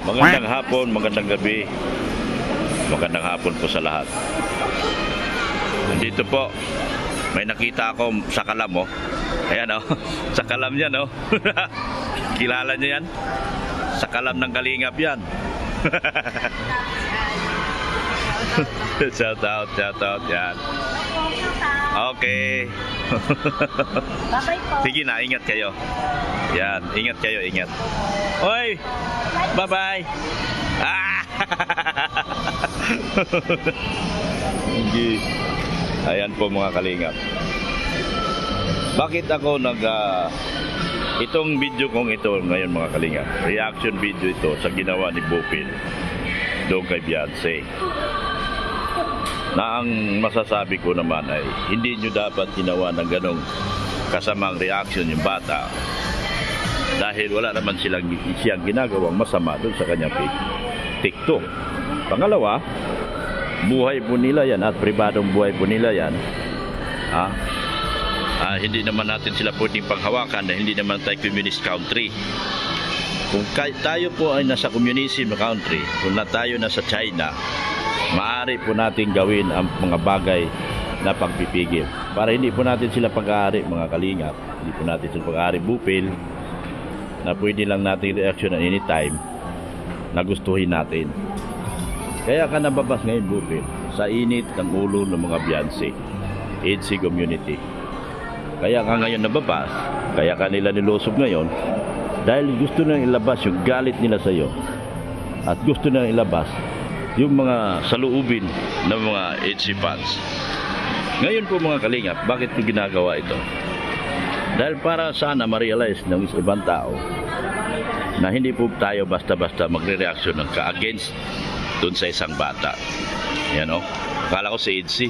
Magandang hapon, magandang gabi. Magandang hapon po sa lahat. Dito po, may nakita ako sa kalam, oh. Ayan, oh. Sa kalam yan, oh. Kilala niyo yan? Sa kalam ng Kalingap yan. Shout out yan. Okay. Bye-bye po. Sige na, ingat kayo. Yan, ingat kayo, ingat. Oy! Bye-bye! Ah! Ayan po mga Kalingap. Bakit ako itong video kong ito ngayon mga Kalingap, reaction video ito sa ginawa ni Bupil doon kay Beyonce, na ang masasabi ko naman ay hindi nyo dapat ginawa ng ganong kasamang reaction yung bata, dahil wala naman siyang ginagawang masama doon sa kanyang TikTok. Pangalawa, buhay po nila yan at pribadong buhay po nila yan. Hindi naman natin sila pwedeng panghawakan dahil hindi naman tayo communist country. Kung tayo po ay nasa communism country, kung tayo nasa China, maaari po natin gawin ang mga bagay na pagpipigil. Para hindi po natin sila pag-aari mga Kalingap, hindi po natin sila pag-aari Bupil, na pwede lang natin reaction at anytime na gustuhin natin. Kaya ka nababas ngayon Bupil sa init ng ulo ng mga Beyonce, EDC community. Kaya ka ngayon nababas, kaya ka nila nilusob ngayon, dahil gusto nilang ilabas yung galit nila sa iyo at gusto nilang ilabas yung mga saluubin ng mga EDC fans. Ngayon po mga Kalingap, bakit ko ginagawa ito? Dahil para sana ma-realize ng ibang tao na hindi po tayo basta-basta magre-reaction ng ka-against dun sa isang bata. Yan o. Akala ko si EDC,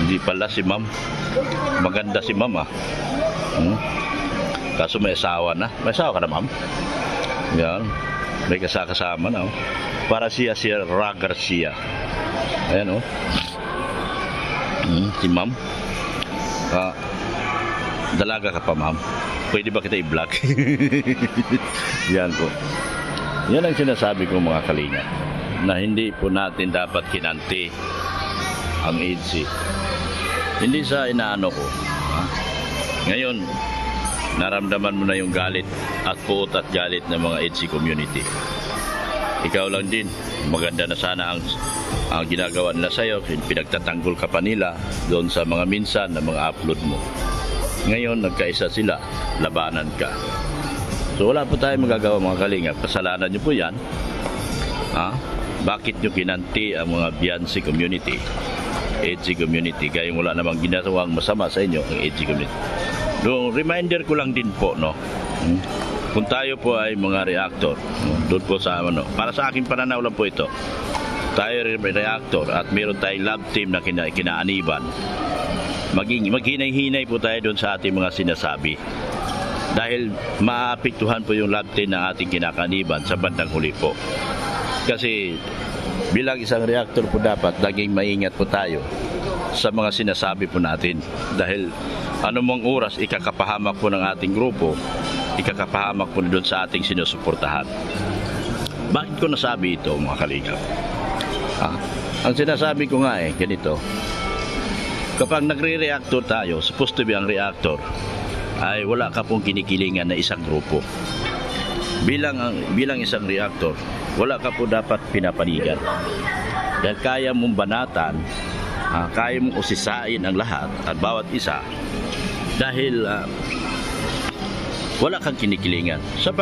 hindi pala si ma'am. Maganda si ma'am Kaso may asawa na. May asawa ka na ma'am? Yan. May kasama na. Para siya Ra Garcia. Ayan si ma'am. Dalaga ka pa ma'am. Pwede ba kita i-block? Yan po. Yan ang sinasabi ko mga Kalingap, na hindi po natin dapat kinanti ang EDC. Hindi sa inaano ko. Ngayon, naramdaman mo na yung galit at puot at galit ng mga EDC community. Ikaw lang din, maganda na sana ang ginagawa nila sa'yo, pinagtatanggol ka pa nila doon sa mga minsan na mga upload mo. Ngayon, nagkaisa sila, labanan ka. So wala po tayo magagawa mga Kalingap, kasalanan nyo po yan. Bakit nyo kinanti ang mga Beyonce community, EDC community, kaya wala namang ginawang masama sa inyo ang EDC community. No, reminder ko lang din po, kung tayo po ay mga reactor, doon po sa para sa aking pananaw lang po ito, tayo reactor at meron tayong lab team na kinaaniban, maghinay-hinay po tayo doon sa ating mga sinasabi, dahil maapektuhan po yung lab team ng ating kinakaniban sa bandang huli po. Kasi bilang isang reactor po dapat naging maingat po tayo sa mga sinasabi po natin, dahil anumang oras ikakapahamak po ng ating grupo, ikakapahamak po doon sa ating sinusuportahan. Bakit ko nasabi ito mga Kalingap? Ang sinasabi ko nga ganito, kapag nagre-reactor tayo, supposed to be ang reactor ay wala ka pong kinikilingan na isang grupo. Bilang isang reactor, wala ka po dapat pinapanigan, dahil kaya mong banatan, kaya mong usisain ang lahat at bawat isa, dahil wala kang kinikilingan sa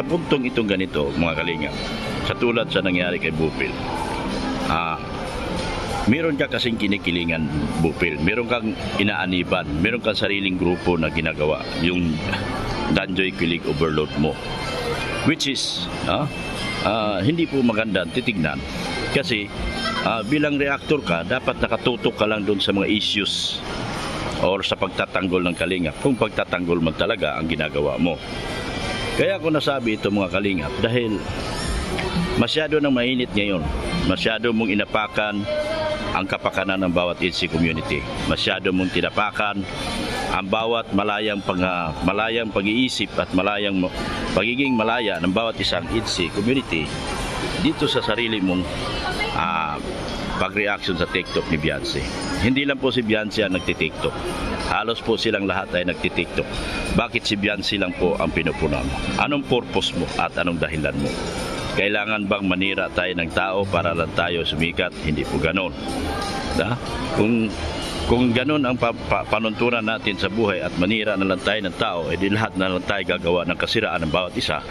puntong itong ganito mga Kalingap. Sa tulad sa nangyari kay Bupil, meron ka kasing kinikilingan Bupil, meron kang inaaniban, meron kang sariling grupo na ginagawa, yung Danjoy Kilig overload mo, which is hindi po maganda titignan, kasi bilang reactor ka, dapat nakatutok ka lang doon sa mga issues or sa pagtatanggol ng Kalingap, kung pagtatanggol man talaga ang ginagawa mo. Kaya ako nasabi ito mga Kalingap, dahil masyado nang mainit ngayon, masyado mong inapakan ang kapakanan ng bawat EDC community, masyado mong tinapakan ang bawat malayang pag-iisip at pagiging malaya ng bawat isang EDC community, dito sa sarili mong pag-reaction sa TikTok ni Beyonce. Hindi lang po si Beyonce ang nagti-TikTok. Halos po silang lahat ay nagti-TikTok. Bakit si Beyonce lang po ang pinupunan mo? Anong purpose mo at anong dahilan mo? Kailangan bang manira tayo ng tao para lang tayo sumikat? Hindi po ganon. Kung ganon ang panuntunan natin sa buhay at manira na lang tayo ng tao, edi lahat na lang tayo gagawa ng kasiraan ng bawat isa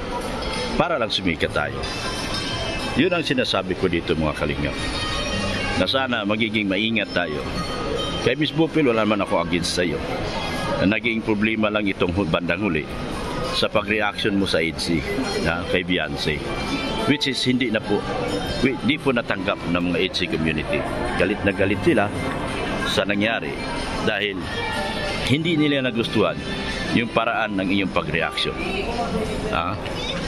para lang sumikat tayo. Yun ang sinasabi ko dito mga kalingap. Na sana magiging maingat tayo. Kay Miss Bupil, wala naman ako against sa iyo. Naging problema lang itong bandang huli sa pag-reaction mo sa EDC kay Beyonce. Which is hindi po natanggap ng mga EDC community. Galit na galit sila sa nangyari dahil hindi nila nagustuhan yung paraan ng iyong pag-reaction.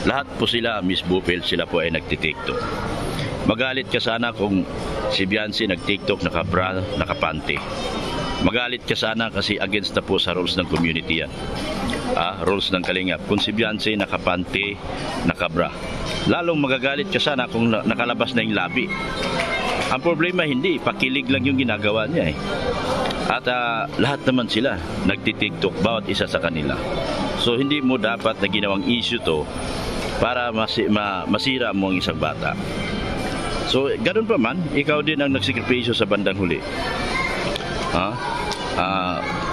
Lahat po sila, Miss Bupil, sila po ay nagtitiktok. Magalit ka sana kung si Beyonce nag-TikTok, nakabra, nakapante. Magalit ka sana kasi against na po sa rules ng community yan. Rules ng kalingap. Kung si Beyonce nakapante, nakabra. Lalong magagalit ka sana kung nakalabas na yung labi. Ang problema hindi, pakilig lang yung ginagawa niya eh. At lahat naman sila nagti-TikTok, bawat isa sa kanila. So hindi mo dapat na ginawang issue to para masira mo ang isang bata. So, ganun pa man, ikaw din ang nagsikripisyo sa bandang huli.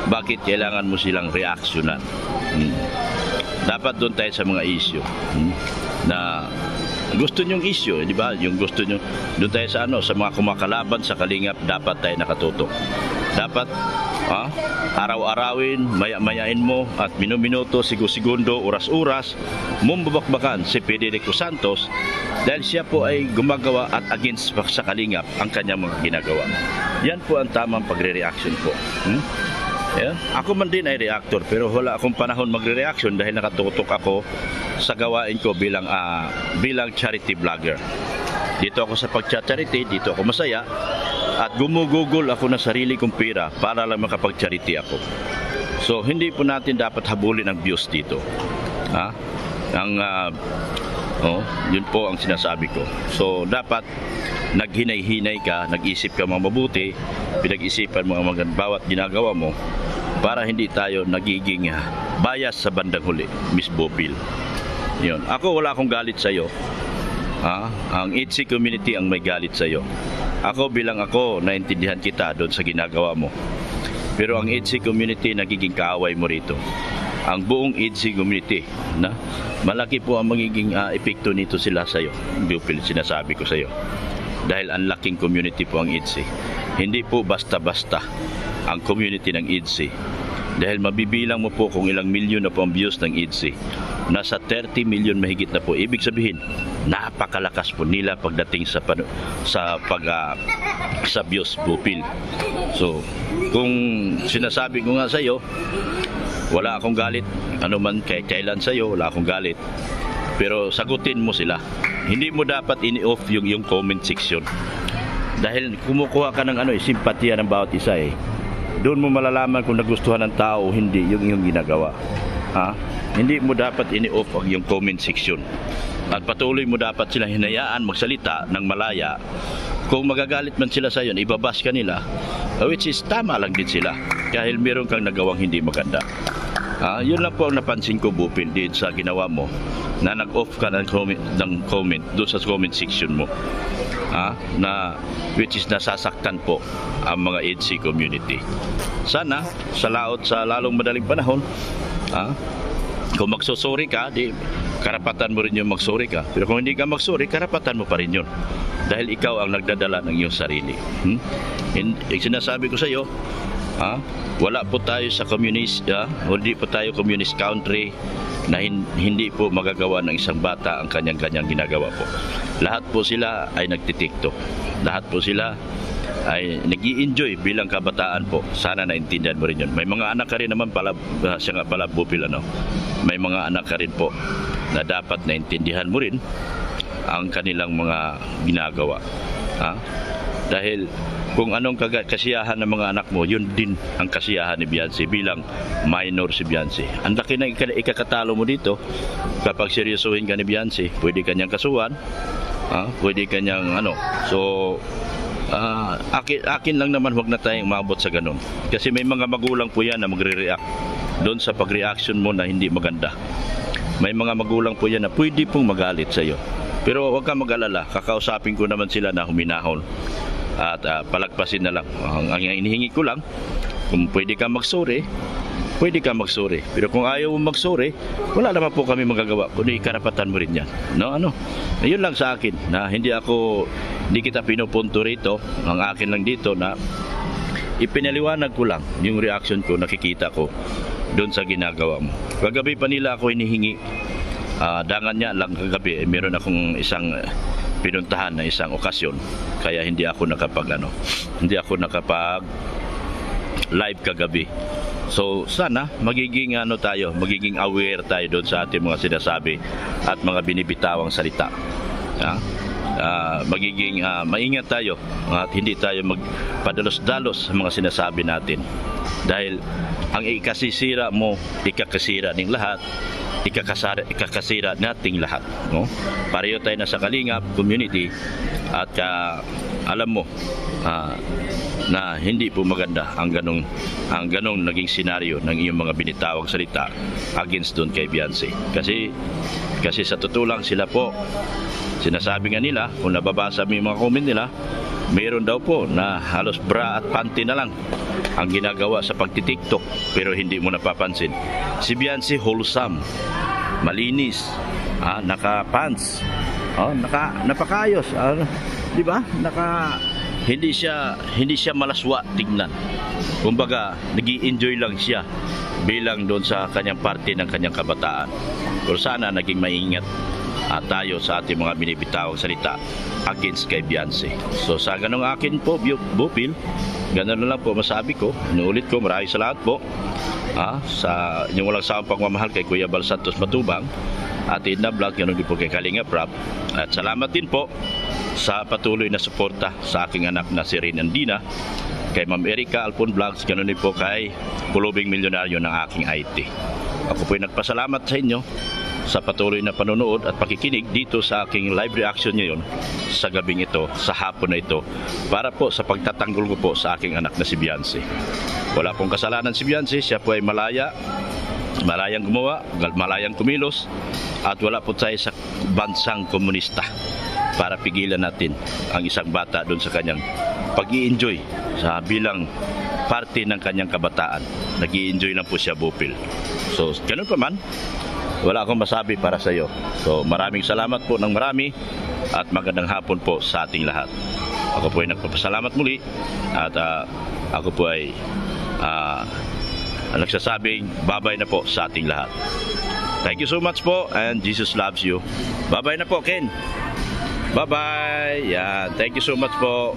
Bakit kailangan mo silang reaksyonan? Dapat doon tayo sa mga issue. Na gusto nyong issue, di ba? Yung gusto nyo, doon tayo sa sa mga kumakalaban sa kalingap, dapat tayo nakatutok. Dapat, araw-arawin, maya-mayain mo at minuminuto, segundo, oras-oras, mumbabakbakan si Federico Santos dahil siya po ay gumagawa at against sa kalingap ang kanyang mga ginagawa. Yan po ang tamang pagre-reaction po. Yeah. Ako man din ay reactor pero wala akong panahon magre-reaction dahil nakatutok ako sa gawain ko bilang charity vlogger. Dito ako sa pag-charity, dito ako masaya at gumugugol ako ng sarili kong pera para lang makapag-charity ako. So hindi po natin dapat habulin ang views dito. Yun po ang sinasabi ko. So dapat naghinay-hinay ka, nag-isip ka mabuti, pinag-isipan mo ang bawat ginagawa mo para hindi tayo nagiging bias sa bandang huli, Miss Bupil. Yun. Ako wala akong galit sa iyo. Ang EDC community ang may galit sa iyo. Ako naintindihan kita doon sa ginagawa mo. Pero ang EDC community nagiging kaaway mo rito. Ang buong EDC community, malaki po ang magiging epekto nito sila sa iyo. Bupil, sinasabi ko sa iyo. Dahil ang laking community po ang EDC. Hindi po basta-basta ang community ng EDC. Dahil mabibilang mo po kung ilang milyon na po ang views ng EDC. Nasa 30 million mahigit na po. Ibig sabihin, napakalakas po nila pagdating sa views, Bupil. So, kung sinasabi ko nga sa iyo, wala akong galit. Ano man kailan sa iyo, wala akong galit. Pero sagutin mo sila. Hindi mo dapat ini-off yung comment section. Dahil kumukuha ka ng simpatiya ng bawat isa eh. Doon mo malalaman kung nagustuhan ng tao o hindi yung ginagawa. Hindi mo dapat ini-off yung comment section. At patuloy mo dapat silang hinayaan magsalita ng malaya. Kung magagalit man sila sa iyo, ibabas ka nila, which is tama lang din sila. Dahil meron kang nagawang hindi maganda. Yun lang po ang napansin ko, Bupil, din sa ginawa mo na nag-off ka ng comment doon sa comment section mo. Which is nasasaktan po ang mga EDC community. Sana sa lalong madaling panahon, kung magsusuri ka, karapatan mo rin yung magsuri ka. Pero kung hindi ka magsuri, karapatan mo pa rin yun. Dahil ikaw ang nagdadala ng iyong sarili. Sinasabi ko sa iyo, wala po tayo sa hindi po tayo communist country na hindi po magagawa ng isang bata ang kanyang-kanyang ginagawa po. Lahat po sila ay nagtitiktok. Lahat po sila ay nag-i-enjoy bilang kabataan po. Sana naintindihan mo rin yun. May mga anak ka rin naman pala, siya nga pala, Bupil, may mga anak ka rin po na dapat naintindihan mo rin ang kanilang mga ginagawa. Dahil kung anong kasiyahan ng mga anak mo, yun din ang kasiyahan ni Beyonce bilang minor si Beyonce. Ang laki na ikakatalo mo dito kapag seryosohin ka ni Beyonce, pwede kanyang kasuhan Pwede kanyang So, akin lang naman wag na tayong maabot sa ganun. Kasi may mga magulang po yan na magre-react doon sa pag-reaction mo na hindi maganda. May mga magulang po yan na pwede pong magalit sa iyo. Pero wag kang mag-alala, kakausapin ko naman sila na huminahon at palagpasin na lang. Ang inihingi ko lang, kung pwede kang mag-sorry, pwede kang mag-sorry. Pero kung ayaw mo mag-sorry, wala naman po kami magagawa. Kundi karapatan mo rin yan. Ayun lang sa akin, na hindi kita pinupunto rito. Ang akin lang dito na ipinaliwanag ko lang yung reaction ko, nakikita ko doon sa ginagawa mo. Kagabi pa nila ako hinihingi. Dangan niya lang kagabi, meron akong isang pinuntahan na isang okasyon. Kaya hindi ako nakapag live kagabi. So sana magiging magiging aware tayo doon sa ating mga sinasabi at mga binibitawang salita. Magiging maingat tayo at hindi tayo magpadalos-dalos sa mga sinasabi natin. Dahil ang ikasisira mo, ikakasira ng lahat, ikakasira nating lahat. Pareho tayo na sa Kalingap community at alam mo na hindi po maganda ang ganong naging senaryo ng iyong mga binitawang salita against doon kay Beyonce. Kasi sa totoo lang sila po, sinasabi nga nila, kung nababasa mo yung mga comment nila, mayroon daw po na halos bra at panty na lang ang ginagawa sa pagtitiktok, pero hindi mo napapansin. Si Beyonce wholesome, malinis, naka-pants, napakayos, di ba? Hindi siya malaswa tignan. Kumbaga, nag-i-enjoy lang siya bilang doon sa kanyang parte ng kanyang kabataan. Pero sana naging maingat tayo sa ating mga binibitawang salita against kay Beyonce. So sa ganong akin po, Bupil, ganun na lang po masabi ko. Inuulit ko, maraming salamat po sa inyong walang sawang pagmamahal kay Kuya Bal Santos Matubang at Edna Vlog, ganun din po kay Kalingap Rap. At salamat din po sa patuloy na suporta sa aking anak na si Rin Andina, kay Ma'am Erica Alpon Vlogs, ganun din po kay Kulubing Milyonaryo ng aking IT. Ako po'y nagpasalamat sa inyo sa patuloy na panonood at pakikinig dito sa aking live reaction ngayon sa gabing ito, sa hapon na ito, para po sa pagtatanggol ko po sa aking anak na si Beyonce. Wala pong kasalanan si Beyonce, siya po ay malayang gumawa, malayang kumilos, at wala po tayo sa bansang komunista para pigilan natin ang isang bata doon sa kanyang pag-i-enjoy sa bilang parte ng kanyang kabataan. Nag-i-enjoy lang po siya, Bupil. So, ganun pa man, wala akong masabi para sa iyo. So, maraming salamat po ng marami at magandang hapon po sa ating lahat. Ako po ay nagpapasalamat muli at ako po ay nagsasabing bye-bye na po sa ating lahat. Thank you so much po and Jesus loves you. Bye-bye na po, Ken. Bye-bye. Yan. Thank you so much po.